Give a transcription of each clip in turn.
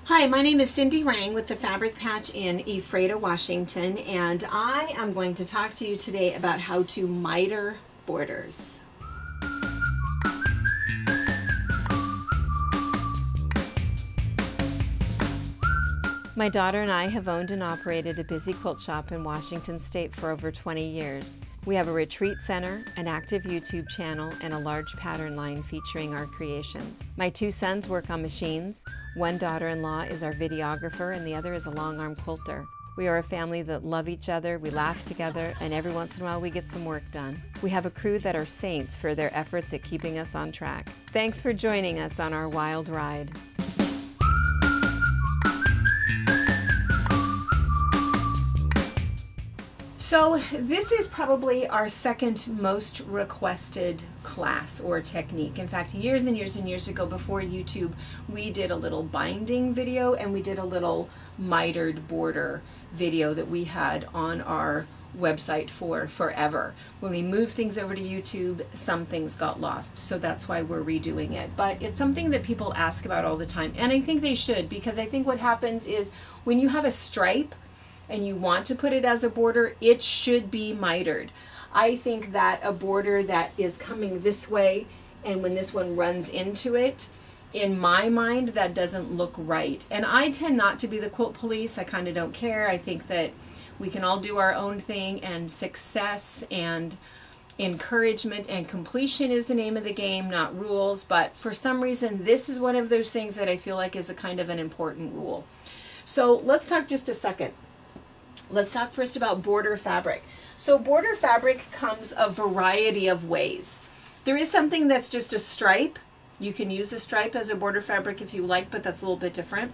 Hi, my name is Cindy Rang with the Fabric Patch in Ephrata, Washington, and I am going to talk to you today about how to miter borders. My daughter and I have owned and operated a busy quilt shop in Washington State for over 20 years. We have a retreat center, an active YouTube channel, and a large pattern line featuring our creations. My two sons work on machines. One daughter-in-law is our videographer and the other is a long-arm quilter. We are a family that love each other, we laugh together, and every once in a while we get some work done. We have a crew that are saints for their efforts at keeping us on track. Thanks for joining us on our wild ride. So this is probably our second most requested class or technique. In fact, years and years and years ago before YouTube, we did a little binding video and we did a little mitered border video that we had on our website for forever. When we moved things over to YouTube, some things got lost. So that's why we're redoing it. But it's something that people ask about all the time. And I think they should, because I think what happens is when you have a stripe and you want to put it as a border, it should be mitered. I think that a border that is coming this way and when this one runs into it, in my mind, that doesn't look right. And I tend not to be the quilt police. I kind of don't care. I think that we can all do our own thing, and success and encouragement and completion is the name of the game, not rules. But for some reason, this is one of those things that I feel like is a kind of an important rule. So let's talk just a second. Let's talk first about border fabric. So border fabric comes a variety of ways. There is something that's just a stripe. You can use a stripe as a border fabric if you like, but that's a little bit different.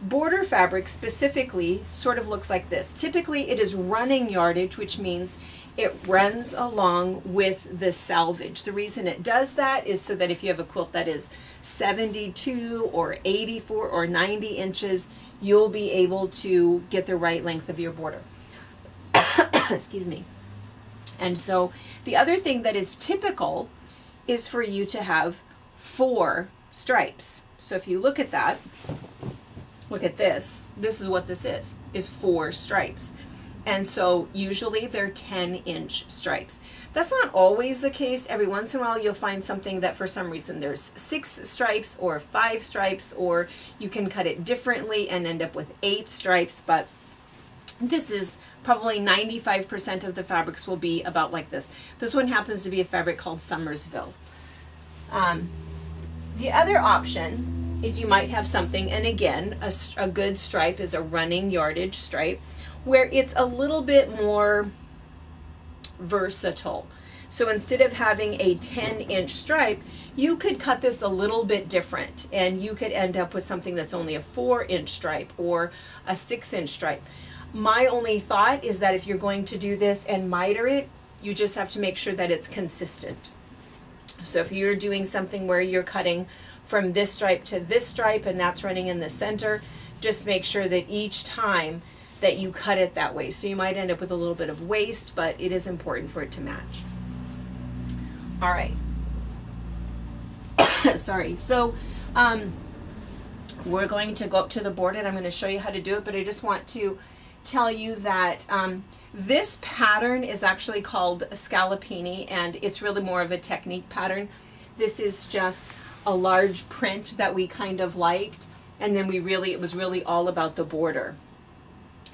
Border fabric specifically sort of looks like this. Typically it is running yardage, which means it runs along with the selvage. The reason it does that is so that if you have a quilt that is 72 or 84 or 90 inches, you'll be able to get the right length of your border. Excuse me. And so the other thing that is typical is for you to have 4 stripes. So if you look at that, look at this. This is what this is 4 stripes. And so usually they're 10-inch stripes. That's not always the case. Every once in a while you'll find something that for some reason there's 6 stripes or 5 stripes, or you can cut it differently and end up with 8 stripes, but this is probably 95% of the fabrics will be about like this. This one happens to be a fabric called Summersville. The other option is you might have something, and again, a good stripe is a running yardage stripe, where it's a little bit more versatile. So instead of having a 10-inch stripe, you could cut this a little bit different, and you could end up with something that's only a 4-inch stripe or a 6-inch stripe. My only thought is that if you're going to do this and miter it, you just have to make sure that it's consistent. So if you're doing something where you're cutting from this stripe to this stripe and that's running in the center, just make sure that each time that you cut it that way. So you might end up with a little bit of waste, but it is important for it to match. All right. Sorry. So we're going to go up to the board and I'm going to show you how to do it, but I just want to tell you that this pattern is actually called Scallopini, and it's really more of a technique pattern. This is just a large print that we kind of liked, and then it was really all about the border.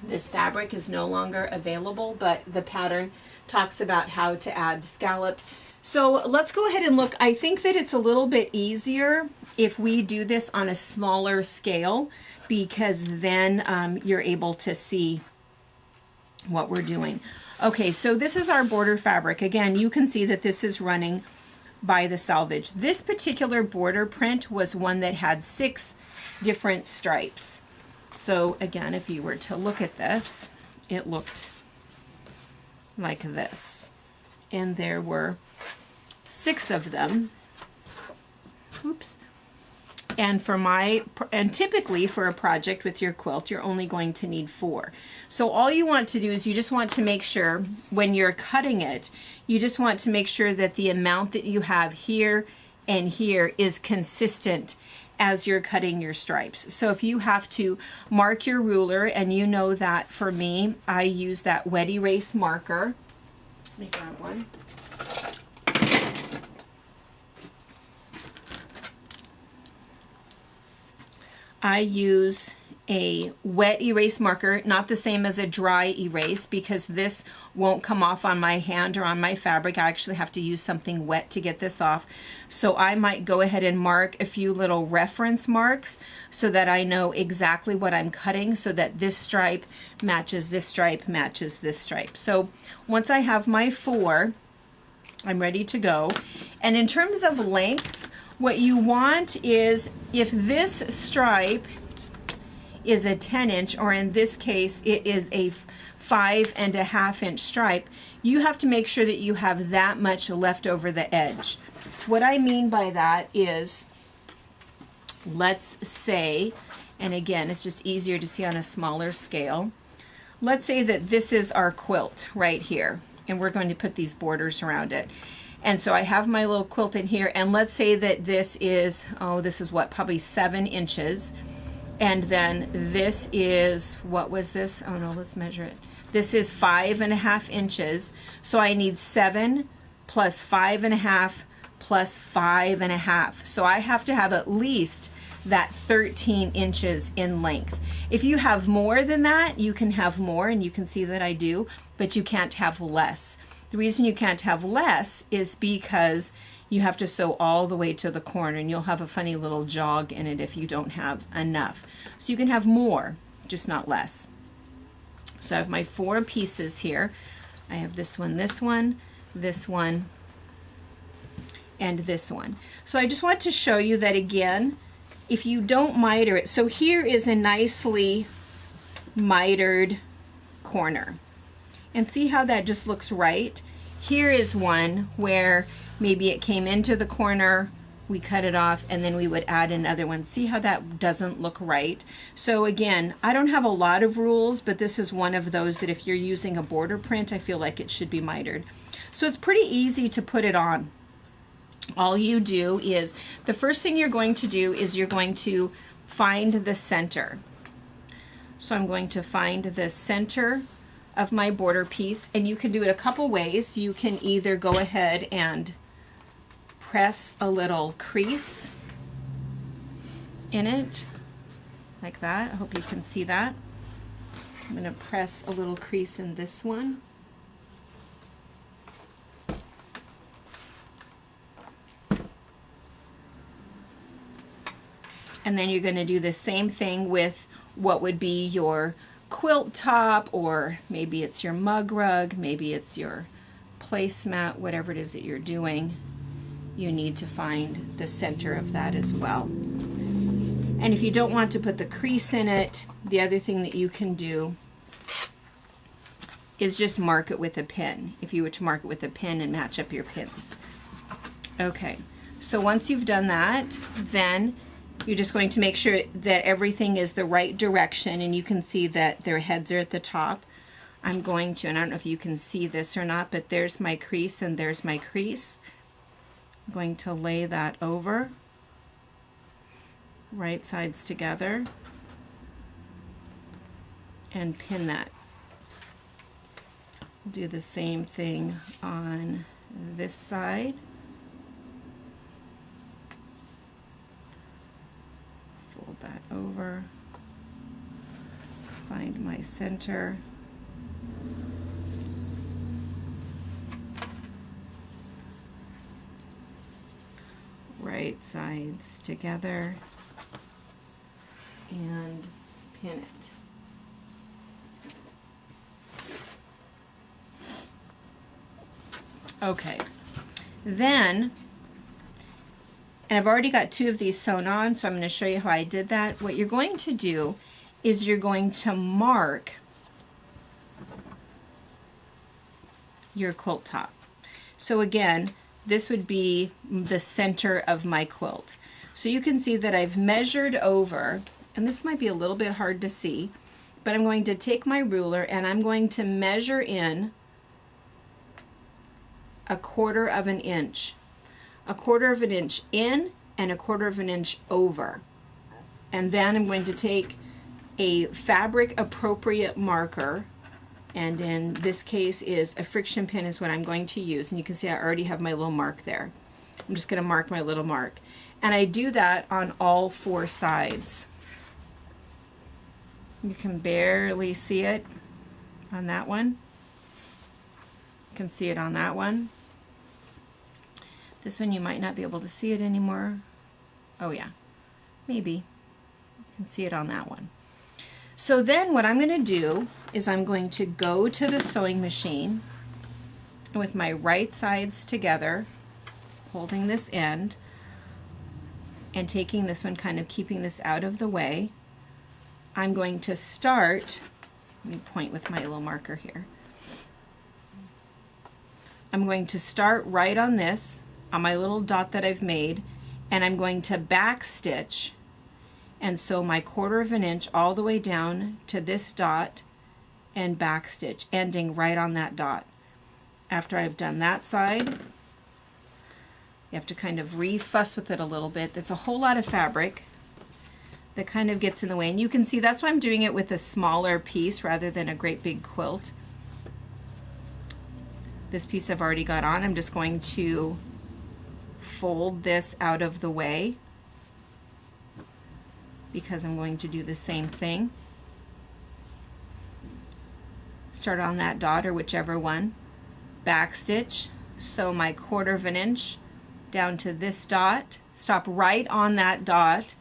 This fabric is no longer available, but the pattern talks about how to add scallops. So let's go ahead and look. I think that it's a little bit easier if we do this on a smaller scale, because then you're able to see what we're doing. Okay, so this is our border fabric. Again, you can see that this is running by the selvage. This particular border print was one that had 6 different stripes. So again, if you were to look at this, it looked like this. And there were 6 of them. Oops. And typically for a project with your quilt, you're only going to need 4. So all you want to do is you just want to make sure when you're cutting it, you just want to make sure that the amount that you have here and here is consistent as you're cutting your stripes. So if you have to mark your ruler, and you know that for me, I use that wet erase marker. Let me grab one. I use a wet erase marker, not the same as a dry erase, because this won't come off on my hand or on my fabric. I actually have to use something wet to get this off. So I might go ahead and mark a few little reference marks so that I know exactly what I'm cutting, so that this stripe matches this stripe matches this stripe. So once I have my 4, I'm ready to go. And in terms of length, what you want is, if this stripe is a 10-inch, or in this case it is a 5.5-inch stripe, you have to make sure that you have that much left over the edge. What I mean by that is, let's say, and again it's just easier to see on a smaller scale, let's say that this is our quilt right here, and we're going to put these borders around it. And so I have my little quilt in here, and let's say that this is, this is what, probably 7 inches. And then this is, what was this? Oh no, let's measure it. This is 5.5 inches. So I need 7 plus 5.5 plus 5.5. So I have to have at least that 13 inches in length. If you have more than that, you can have more, and you can see that I do, but you can't have less. The reason you can't have less is because you have to sew all the way to the corner, and you'll have a funny little jog in it if you don't have enough. So you can have more, just not less. So I have my 4 pieces here. I have this one, this one, this one, and this one. So I just want to show you that again, if you don't miter it, so here is a nicely mitered corner. And see how that just looks right? Here is one where maybe it came into the corner, we cut it off, and then we would add another one. See how that doesn't look right? So again, I don't have a lot of rules, but this is one of those that if you're using a border print, I feel like it should be mitered. So it's pretty easy to put it on. All you do is, the first thing you're going to do is you're going to find the center. So I'm going to find the center of my border piece, and you can do it a couple ways. You can either go ahead and press a little crease in it like that. I hope you can see that. I'm going to press a little crease in this one. And then you're going to do the same thing with what would be your quilt top, or maybe it's your mug rug, maybe it's your placemat, whatever it is that you're doing. You need to find the center of that as well. And if you don't want to put the crease in it, the other thing that you can do is just mark it with a pin. If you were to mark it with a pin and match up your pins. Okay, so once you've done that, then you're just going to make sure that everything is the right direction, and you can see that their heads are at the top. I'm going to, and I don't know if you can see this or not, but there's my crease and there's my crease. I'm going to lay that over, right sides together, and pin that. Do the same thing on this side. Fold that over, find my center, right sides together, and pin it. Okay, then, and I've already got 2 of these sewn on, so I'm going to show you how I did that. What you're going to do is you're going to mark your quilt top. So again, this would be the center of my quilt. So you can see that I've measured over, and this might be a little bit hard to see, but I'm going to take my ruler and I'm going to measure in 1/4 of an inch. 1/4 of an inch in and 1/4 inch over. And then I'm going to take a fabric appropriate marker, and in this case is a friction pin is what I'm going to use, and you can see I already have my little mark there. I'm just going to mark my little mark, and I do that on all 4 sides. You can barely see it on that one. You can see it on that one. This one you might not be able to see it anymore. Oh yeah, maybe. You can see it on that one. So then what I'm going to do is I'm going to go to the sewing machine with my right sides together, holding this end and taking this one, kind of keeping this out of the way. I'm going to start, let me point with my little marker here. I'm going to start right on this, on my little dot that I've made, and I'm going to back stitch and sew my 1/4 inch all the way down to this dot and back stitch, ending right on that dot. After I've done that side, you have to kind of re-fuss with it a little bit. It's a whole lot of fabric that kind of gets in the way, and you can see that's why I'm doing it with a smaller piece rather than a great big quilt. This piece I've already got on. I'm just going to fold this out of the way because I'm going to do the same thing. Start on that dot or whichever one, back stitch, sew my 1/4 inch down to this dot, stop right on that dot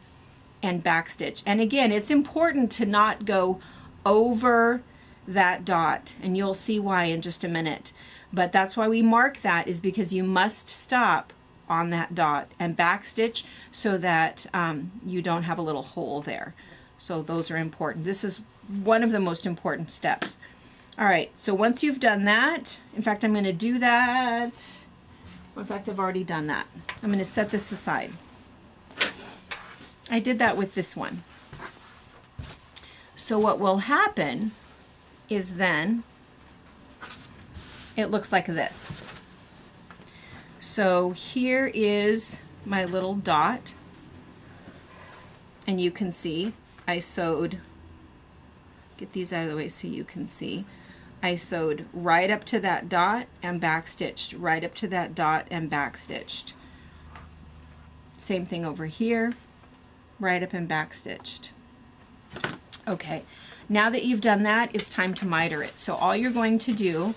and back stitch. And again, it's important to not go over that dot, and you'll see why in just a minute. But that's why we mark that, is because you must stop on that dot and back stitch so that you don't have a little hole there. So those are important. This is one of the most important steps. All right, so once you've done that, in fact, I'm going to do that. In fact, I've already done that. I'm going to set this aside. I did that with this one. So what will happen is then it looks like this. So here is my little dot, and you can see I sewed, get these out of the way so you can see, I sewed right up to that dot and back stitched, right up to that dot and back stitched. Same thing over here, right up and back stitched. Okay, now that you've done that, it's time to miter it. So all you're going to do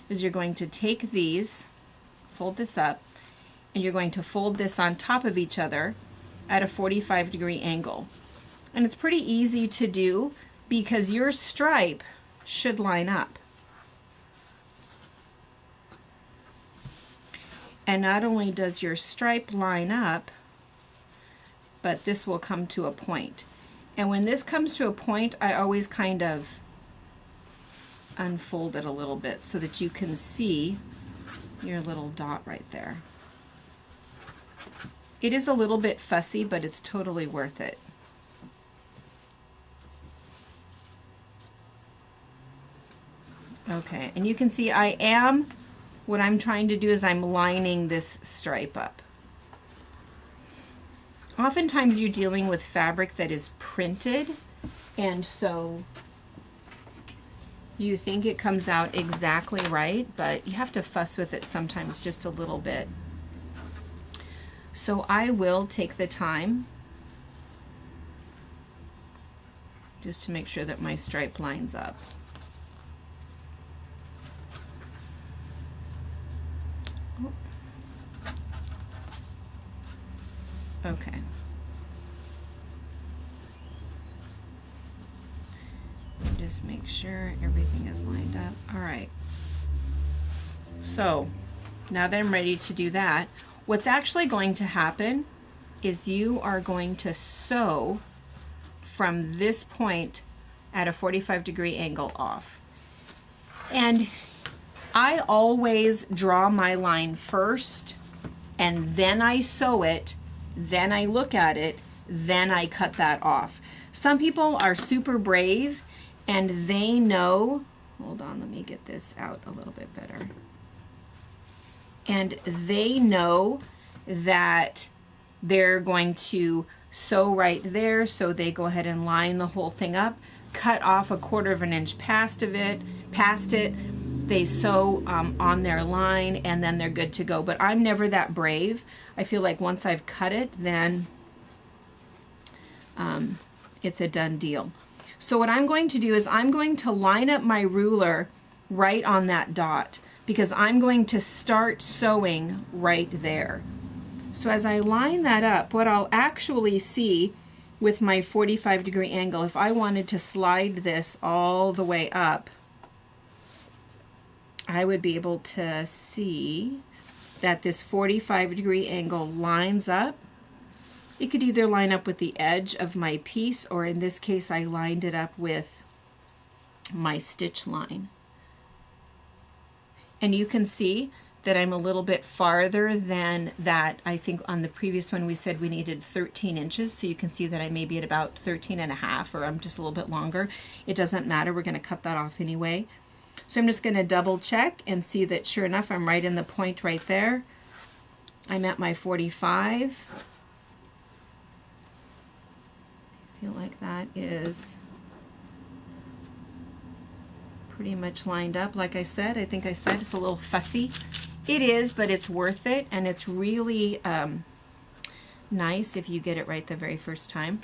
is you're going to take these, fold this up, and you're going to fold this on top of each other at a 45-degree angle. And it's pretty easy to do because your stripe should line up. And not only does your stripe line up, but this will come to a point. And when this comes to a point, I always kind of unfold it a little bit so that you can see your little dot right there. It is a little bit fussy, but it's totally worth it. Okay, and you can see what I'm trying to do is I'm lining this stripe up. Oftentimes you're dealing with fabric that is printed, and so you think it comes out exactly right, but you have to fuss with it sometimes just a little bit. So I will take the time just to make sure that my stripe lines up. Okay. Just make sure everything is lined up. All right. So now that I'm ready to do that, what's actually going to happen is you are going to sew from this point at a 45-degree angle off. And I always draw my line first, and then I sew it, then I look at it, then I cut that off. Some people are super brave and they know, hold on, let me get this out a little bit better. And they know that they're going to sew right there, so they go ahead and line the whole thing up, cut off 1/4 of an inch past it, they sew on their line, and then they're good to go. But I'm never that brave. I feel like once I've cut it, then it's a done deal. So what I'm going to do is I'm going to line up my ruler right on that dot, because I'm going to start sewing right there. So as I line that up, what I'll actually see with my 45-degree angle, if I wanted to slide this all the way up, I would be able to see that this 45-degree angle lines up. It could either line up with the edge of my piece, or in this case I lined it up with my stitch line. And you can see that I'm a little bit farther than that. I think on the previous one we said we needed 13 inches, so you can see that I may be at about 13.5, or I'm just a little bit longer. It doesn't matter, we're going to cut that off anyway. So I'm just going to double check and see that sure enough I'm right in the point right there. I'm at my 45. I feel like that is pretty much lined up. Like I said, I think I said it's a little fussy. It is, but it's worth it, and it's really nice if you get it right the very first time.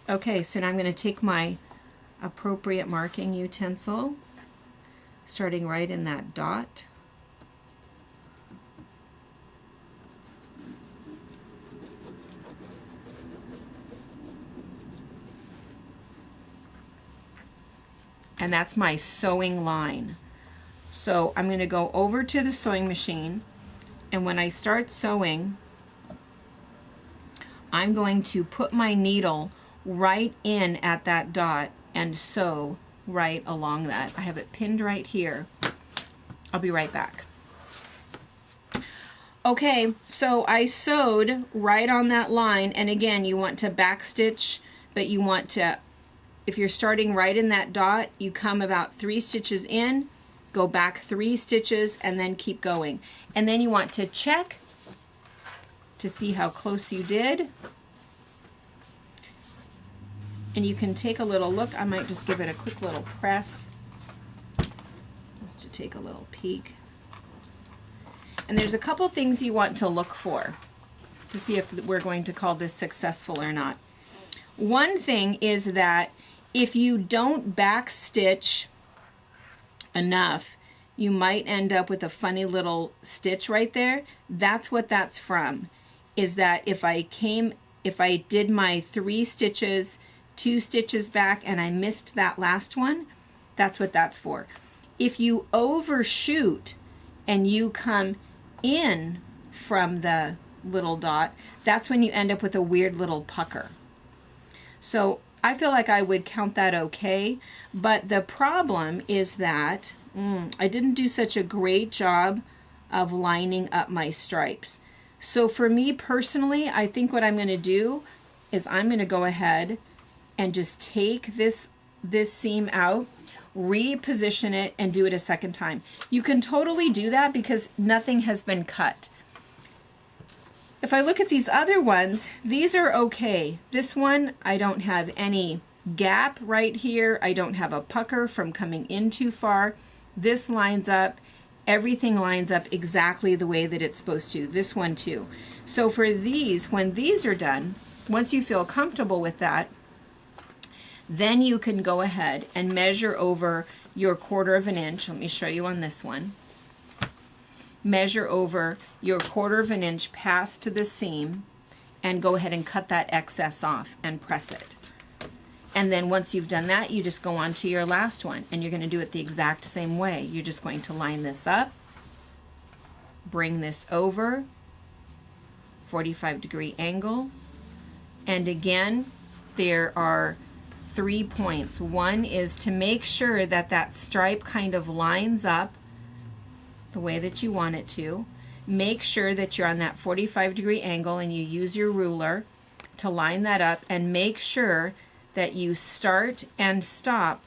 Okay, so now I'm going to take my appropriate marking utensil, starting right in that dot. And that's my sewing line. So I'm going to go over to the sewing machine, and when I start sewing, I'm going to put my needle right in at that dot and sew right along that. I have it pinned right here. I'll be right back. Okay, so I sewed right on that line, and again, you want to back stitch, but you want to, if you're starting right in that dot, you come about 3 stitches in, go back 3 stitches, and then keep going. And then you want to check to see how close you did. And you can take a little look. I might just give it a quick little press just to take a little peek. And there's a couple things you want to look for to see if we're going to call this successful or not. One thing is that if you don't back stitch enough, you might end up with a funny little stitch right there. That's what that's from, is that if I did my 3 stitches, 2 stitches back, and I missed that last one, that's what that's for. If you overshoot and you come in from the little dot, that's when you end up with a weird little pucker. So I feel like I would count that okay, but the problem is that I didn't do such a great job of lining up my stripes. So for me personally, I think what I'm going to do is I'm going to go ahead and just take this seam out, reposition it, and do it a second time. You can totally do that because nothing has been cut. If I look at these other ones, these are okay. This one, I don't have any gap right here. I don't have a pucker from coming in too far. This lines up. Everything lines up exactly the way that it's supposed to. This one too. So for these, when these are done, once you feel comfortable with that, then you can go ahead and measure over your 1/4 of an inch. Let me show you on this one. Measure over your 1/4 of an inch past the seam and go ahead and cut that excess off and press it. And then once you've done that, you just go on to your last one, and you're going to do it the exact same way. You're just going to line this up, bring this over, 45-degree angle, and again, there are 3 points. One is to make sure that that stripe kind of lines up the way that you want it to. Make sure that you're on that 45-degree angle and you use your ruler to line that up, and make sure that you start and stop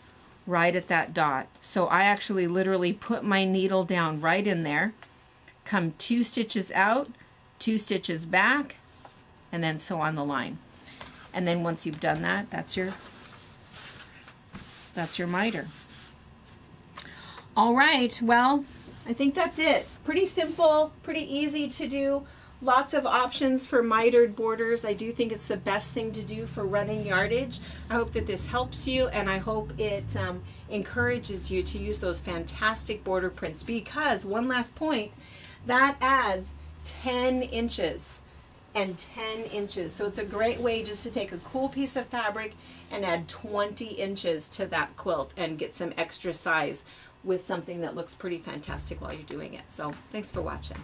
right at that dot. So I actually literally put my needle down right in there, come 2 stitches out, 2 stitches back, and then sew on the line. And then once you've done that, that's your miter. All right, well, I think that's it. Pretty simple, pretty easy to do. Lots of options for mitered borders. I do think it's the best thing to do for running yardage. I hope that this helps you, and I hope it encourages you to use those fantastic border prints, because one last point, that adds 10 inches and 10 inches. So it's a great way just to take a cool piece of fabric and add 20 inches to that quilt and get some extra size with something that looks pretty fantastic while you're doing it. So thanks for watching.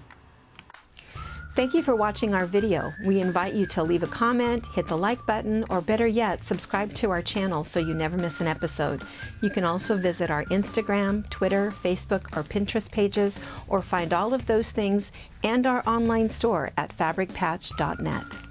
Thank you for watching our video. We invite you to leave a comment, hit the like button, or better yet, subscribe to our channel so you never miss an episode. You can also visit our Instagram, Twitter, Facebook, or Pinterest pages, or find all of those things and our online store at fabricpatch.net.